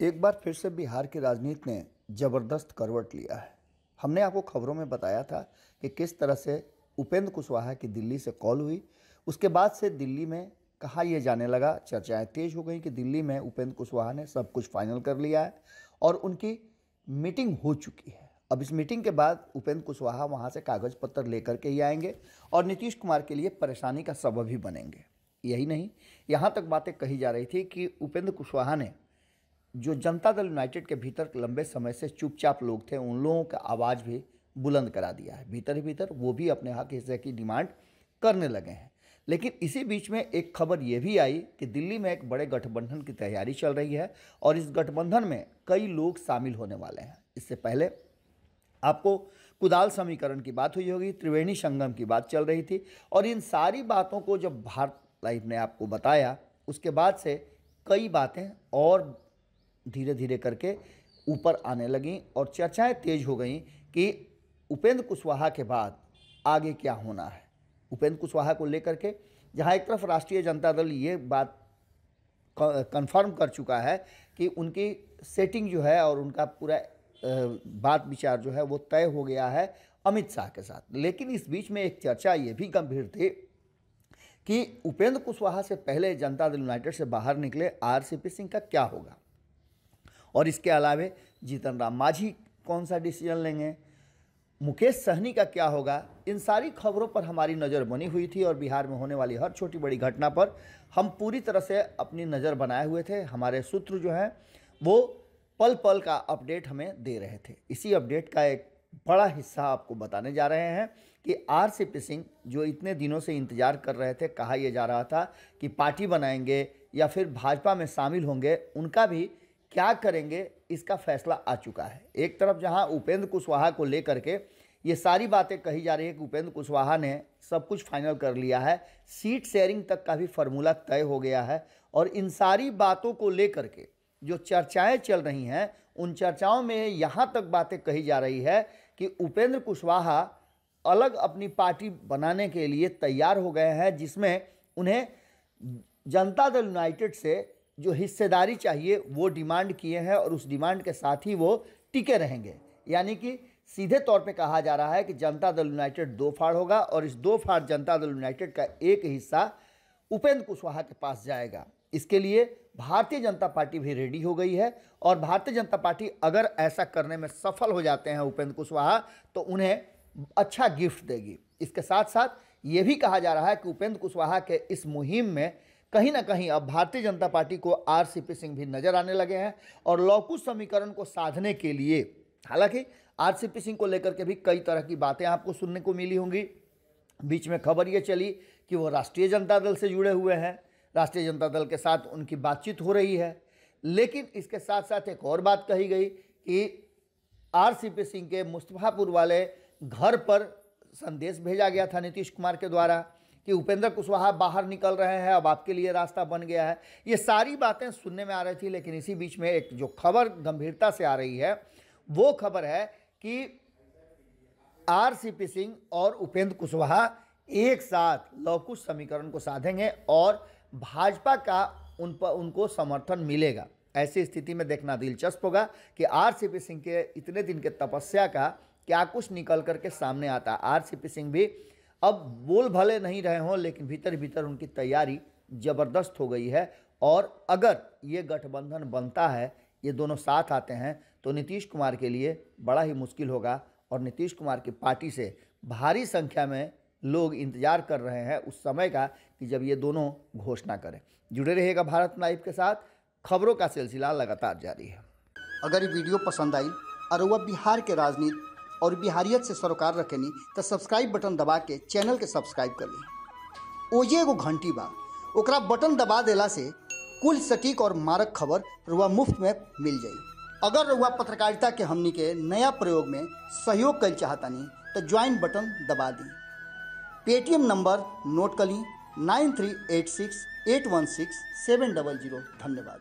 एक बार फिर से बिहार की राजनीति ने जबरदस्त करवट लिया है। हमने आपको खबरों में बताया था कि किस तरह से उपेंद्र कुशवाहा की दिल्ली से कॉल हुई। उसके बाद से दिल्ली में कहा यह जाने लगा, चर्चाएं तेज हो गई कि दिल्ली में उपेंद्र कुशवाहा ने सब कुछ फाइनल कर लिया है और उनकी मीटिंग हो चुकी है। अब इस मीटिंग के बाद उपेंद्र कुशवाहा वहां से कागज पत्र लेकर के ही आएंगे और नीतीश कुमार के लिए परेशानी का सबब भी बनेंगे। यही नहीं, यहाँ तक बातें कही जा रही थी कि उपेंद्र कुशवाहा ने जो जनता दल यूनाइटेड के भीतर लंबे समय से चुपचाप लोग थे, उन लोगों का आवाज़ भी बुलंद करा दिया है। भीतर ही भीतर वो भी अपने हक हिस्से की डिमांड करने लगे हैं। लेकिन इसी बीच में एक खबर ये भी आई कि दिल्ली में एक बड़े गठबंधन की तैयारी चल रही है और इस गठबंधन में कई लोग शामिल होने वाले हैं। इससे पहले आपको कुदाल समीकरण की बात हुई होगी, त्रिवेणी संगम की बात चल रही थी और इन सारी बातों को जब भारत लाइव ने आपको बताया, उसके बाद से कई बातें और धीरे धीरे करके ऊपर आने लगीं और चर्चाएं तेज हो गईं कि उपेंद्र कुशवाहा के बाद आगे क्या होना है। उपेंद्र कुशवाहा को लेकर के जहां एक तरफ राष्ट्रीय जनता दल ये बात कंफर्म कर चुका है कि उनकी सेटिंग जो है और उनका पूरा बात विचार जो है वो तय हो गया है अमित शाह के साथ। लेकिन इस बीच में एक चर्चा ये भी गंभीर थी कि उपेंद्र कुशवाहा से पहले जनता दल यूनाइटेड से बाहर निकले आरसीपी सिंह का क्या होगा और इसके अलावे जीतन राम मांझी कौन सा डिसीजन लेंगे, मुकेश सहनी का क्या होगा। इन सारी खबरों पर हमारी नज़र बनी हुई थी और बिहार में होने वाली हर छोटी बड़ी घटना पर हम पूरी तरह से अपनी नज़र बनाए हुए थे। हमारे सूत्र जो हैं वो पल पल का अपडेट हमें दे रहे थे। इसी अपडेट का एक बड़ा हिस्सा आपको बताने जा रहे हैं कि आरसीपी सिंह जो इतने दिनों से इंतजार कर रहे थे, कहा यह जा रहा था कि पार्टी बनाएंगे या फिर भाजपा में शामिल होंगे, उनका भी क्या करेंगे इसका फैसला आ चुका है। एक तरफ जहां उपेंद्र कुशवाहा को लेकर के ये सारी बातें कही जा रही है कि उपेंद्र कुशवाहा ने सब कुछ फाइनल कर लिया है, सीट शेयरिंग तक का भी फार्मूला तय हो गया है और इन सारी बातों को लेकर के जो चर्चाएं चल रही हैं, उन चर्चाओं में यहाँ तक बातें कही जा रही है कि उपेंद्र कुशवाहा अलग अपनी पार्टी बनाने के लिए तैयार हो गए हैं, जिसमें उन्हें जनता दल यूनाइटेड से जो हिस्सेदारी चाहिए वो डिमांड किए हैं और उस डिमांड के साथ ही वो टिके रहेंगे। यानी कि सीधे तौर पे कहा जा रहा है कि जनता दल यूनाइटेड दो फाड़ होगा और इस दो फाड़ जनता दल यूनाइटेड का एक हिस्सा उपेंद्र कुशवाहा के पास जाएगा। इसके लिए भारतीय जनता पार्टी भी रेडी हो गई है और भारतीय जनता पार्टी अगर ऐसा करने में सफल हो जाते हैं उपेंद्र कुशवाहा तो उन्हें अच्छा गिफ्ट देगी। इसके साथ साथ ये भी कहा जा रहा है कि उपेंद्र कुशवाहा के इस मुहिम में कहीं ना कहीं अब भारतीय जनता पार्टी को आरसीपी सिंह भी नजर आने लगे हैं और लौकुश समीकरण को साधने के लिए, हालांकि आरसीपी सिंह को लेकर के भी कई तरह की बातें आपको सुनने को मिली होंगी। बीच में खबर ये चली कि वो राष्ट्रीय जनता दल से जुड़े हुए हैं, राष्ट्रीय जनता दल के साथ उनकी बातचीत हो रही है। लेकिन इसके साथ साथ एक और बात कही गई कि आरसीपी सिंह के मुस्तफापुर वाले घर पर संदेश भेजा गया था नीतीश कुमार के द्वारा कि उपेंद्र कुशवाहा बाहर निकल रहे हैं, अब आपके लिए रास्ता बन गया है। ये सारी बातें सुनने में आ रही थी। लेकिन इसी बीच में एक जो खबर गंभीरता से आ रही है वो खबर है कि आरसीपी सिंह और उपेंद्र कुशवाहा एक साथ लौकुश समीकरण को साधेंगे और भाजपा का उनको समर्थन मिलेगा। ऐसी स्थिति में देखना दिलचस्प होगा कि आरसीपी सिंह के इतने दिन के तपस्या का क्या कुछ निकल करके सामने आता है। आरसीपी सिंह भी अब बोल भले नहीं रहे हों, लेकिन भीतर भीतर उनकी तैयारी ज़बरदस्त हो गई है और अगर ये गठबंधन बनता है, ये दोनों साथ आते हैं, तो नीतीश कुमार के लिए बड़ा ही मुश्किल होगा और नीतीश कुमार की पार्टी से भारी संख्या में लोग इंतजार कर रहे हैं उस समय का कि जब ये दोनों घोषणा करें। जुड़े रहिएगा भारत लाइव के साथ, खबरों का सिलसिला लगातार जारी है। अगर ये वीडियो पसंद आई और वह बिहार के राजनीति और बिहारियत से सरोकार रखेनी तो सब्सक्राइब बटन दबा के चैनल के सब्सक्राइब कर ली। ओजे एगो घंटी बा, ओकरा बटन दबा देला से कुल सटीक और मारक खबर रुआ मुफ्त में मिल जाई। अगर रुआ पत्रकारिता के हमनी के नया प्रयोग में सहयोग कर चाहतानी तो ज्वाइन बटन दबा दी। पेटीएम नंबर नोट कर ली 9386816700। धन्यवाद।